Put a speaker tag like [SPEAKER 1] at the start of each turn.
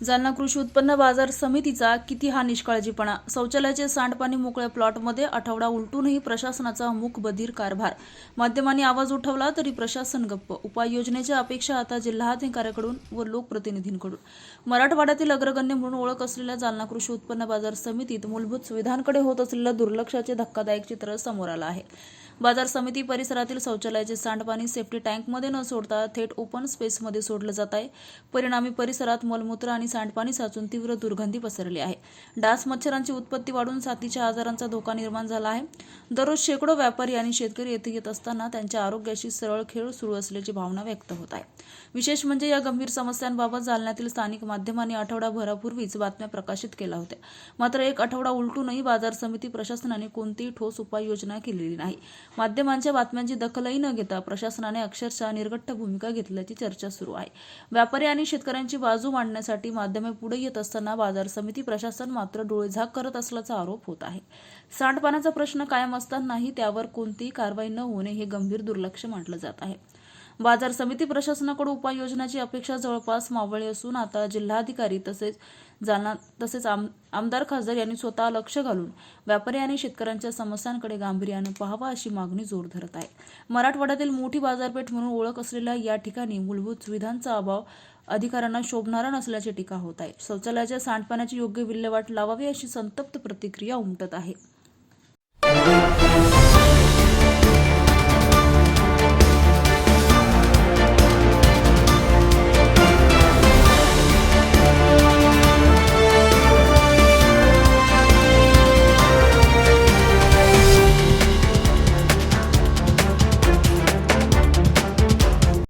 [SPEAKER 1] जालना कृषी उत्पन्न बाजार समितीचा किती हा निष्काळजीपणा। शौचालयाचे सांडपाणी मोकळ्या प्लॉटमध्ये आठवडा उलटूनही प्रशासनाचा मूकबधीर कारभार। माध्यमांनी आवाज उठवला तरी प्रशासन गप्प। उपाययोजनेच्या अपेक्षा आता जिल्हाधिकाऱ्यांकडून व लोकप्रतिनिधींकडून। मराठवाड्यातील अग्रगण्य म्हणून ओळख असलेल्या जालना कृषी उत्पन्न बाजार समितीत मूलभूत सुविधांकडे होत असलेल्या दुर्लक्षाचे धक्कादायक चित्र समोर आलं आहे। बाजार समिती परिसरातील शौचालयाचे सांडपाणी सेफ्टी टँकमध्ये न सोडता थेट ओपन स्पेसमध्ये सोडलं जात आहे। परिणामी परिसरात मलमूत्र आणि सांडपाणी साचून तीव्र दुर्गंधी पसरली आहे। डास मच्छरांची उत्पत्ती वाढून साथीच्या आजारांचा धोका निर्माण झाला आहे। दररोज शेकडो व्यापारी आणि शेतकरी येथे येत असताना त्यांच्या आरोग्याशी सरळ खेळ सुरू असल्याची भावना व्यक्त होत आहे। विशेष म्हणजे या गंभीर समस्यांबाबत जालन्यातील स्थानिक माध्यमांनी आठवडाभरापूर्वीच बातम्या प्रकाशित केल्या होत्या। मात्र एक आठवडा उलटूनही बाजार समिती प्रशासनाने कोणतीही ठोस उपाययोजना केलेली नाही। माध्यमांच्या बातम्यांची दखलही न घेता प्रशासनाने अक्षरशः निर्घट्ट भूमिका घेतल्याची चर्चा सुरू आहे। व्यापारी आणि शेतकऱ्यांची बाजू मांडण्यासाठी माध्यमे पुढे येत असताना बाजार समिती प्रशासन मात्र डोळेझाक करत असल्याचा आरोप होत आहे। सांडपाण्याचा प्रश्न कायम असतानाही त्यावर कोणतीही कारवाई न होणे हे गंभीर दुर्लक्ष मानलं जात आहे। बाजार समिती प्रशासनाकडून उपाययोजनाची अपेक्षा जवळपास मावळली असून आता जिल्हाधिकारी तसेच आमदार खासदार यांनी स्वतः लक्ष घालून व्यापारी आणि शेतकऱ्यांच्या समस्यांकडे गांभीर्याने पाहावा अशी मागणी जोर धरत आहे। मराठवाड्यातील मोठी बाजारपेठ म्हणून ओळख असलेल्या या ठिकाणी मूलभूत सुविधांचा अभाव अधिकाऱ्यांना शोभणारा नसल्याची टीका होत आहे। शौचालयाच्या सांडपाण्याची योग्य विल्हेवाट लावावी अशी संतप्त प्रतिक्रिया उमटत आहे।